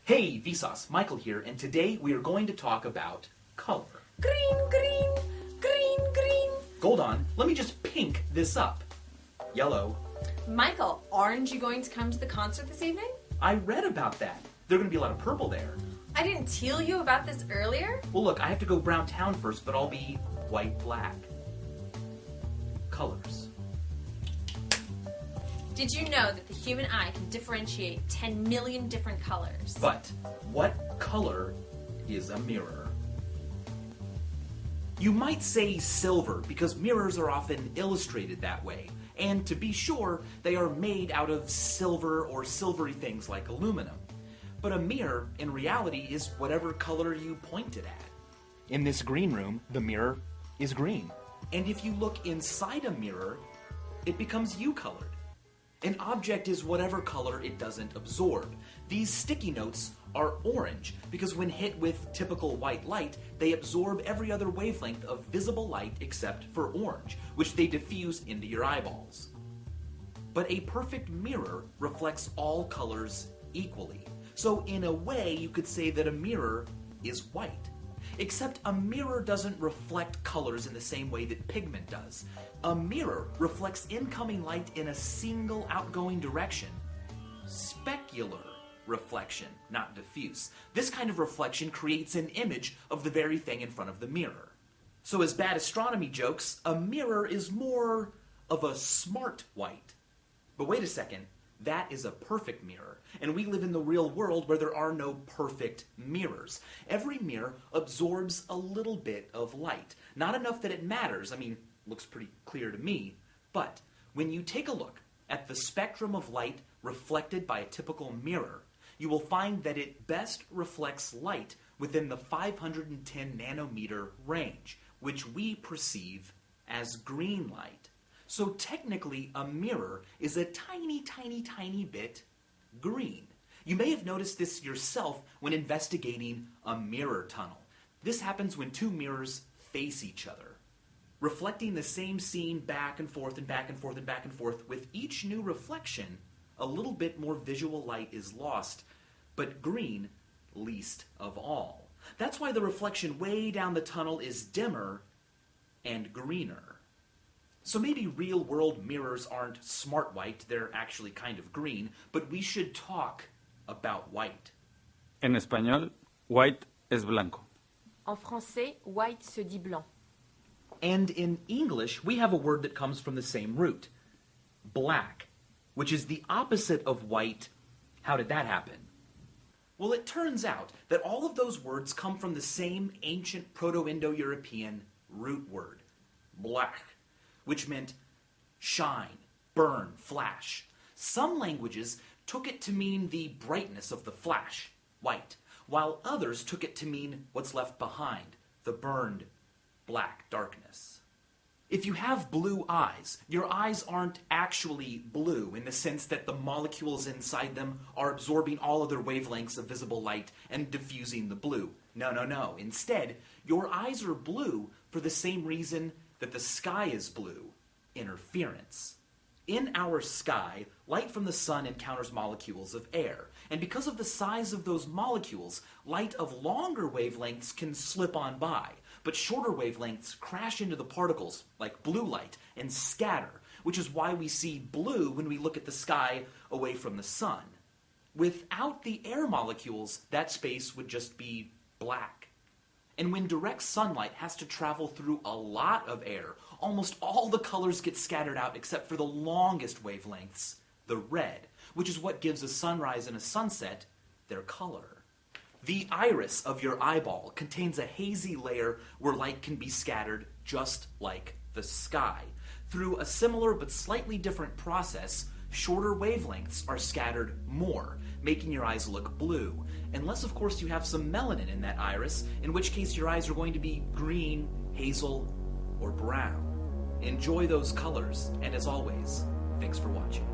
Hey, Vsauce, Michael here, and today we are going to talk about color. Green, green, green, green. Hold on, let me just pink this up. Yellow. Michael, aren't you going to come to the concert this evening? I read about that. There are going to be a lot of purple there. I didn't tell you about this earlier? Well, look, I have to go brown town first, but I'll be white-black. Colors. Did you know that the human eye can differentiate 10 million different colors? But what color is a mirror? You might say silver because mirrors are often illustrated that way. And to be sure, they are made out of silver or silvery things like aluminum. But a mirror, in reality, is whatever color you point it at. In this green room, the mirror is green. And if you look inside a mirror, it becomes you-colored. An object is whatever color it doesn't absorb. These sticky notes are orange because when hit with typical white light, they absorb every other wavelength of visible light except for orange, which they diffuse into your eyeballs. But a perfect mirror reflects all colors equally. So in a way, you could say that a mirror is white. Except a mirror doesn't reflect colors in the same way that pigment does. A mirror reflects incoming light in a single outgoing direction. Specular reflection, not diffuse. This kind of reflection creates an image of the very thing in front of the mirror. So as bad astronomy jokes, a mirror is more of a smart white. But wait a second, that is a perfect mirror. And we live in the real world where there are no perfect mirrors. Every mirror absorbs a little bit of light. Not enough that it matters. I mean, looks pretty clear to me. But when you take a look at the spectrum of light reflected by a typical mirror, you will find that it best reflects light within the 510 nanometer range, which we perceive as green light. So technically, a mirror is a tiny, tiny, tiny bit green. You may have noticed this yourself when investigating a mirror tunnel. This happens when two mirrors face each other, reflecting the same scene back and forth and back and forth and back and forth. With each new reflection, a little bit more visual light is lost, but green least of all. That's why the reflection way down the tunnel is dimmer and greener. So maybe real-world mirrors aren't smart white, they're actually kind of green, but we should talk about white. En español, white es blanco. En français, white se dit blanc. And in English, we have a word that comes from the same root, black, which is the opposite of white. How did that happen? Well, it turns out that all of those words come from the same ancient Proto-Indo-European root word, black, which meant shine, burn, flash. Some languages took it to mean the brightness of the flash, white, while others took it to mean what's left behind, the burned black darkness. If you have blue eyes, your eyes aren't actually blue in the sense that the molecules inside them are absorbing all other wavelengths of visible light and diffusing the blue. No, no, no. Instead, your eyes are blue for the same reason that the sky is blue, interference. In our sky, light from the sun encounters molecules of air, and because of the size of those molecules, light of longer wavelengths can slip on by, but shorter wavelengths crash into the particles, like blue light, and scatter, which is why we see blue when we look at the sky away from the sun. Without the air molecules, that space would just be black. And when direct sunlight has to travel through a lot of air, almost all the colors get scattered out except for the longest wavelengths, the red, which is what gives a sunrise and a sunset their color. The iris of your eyeball contains a hazy layer where light can be scattered just like the sky. Through a similar but slightly different process, shorter wavelengths are scattered more, making your eyes look blue. Unless, of course, you have some melanin in that iris, in which case your eyes are going to be green, hazel, or brown. Enjoy those colors, and as always, thanks for watching.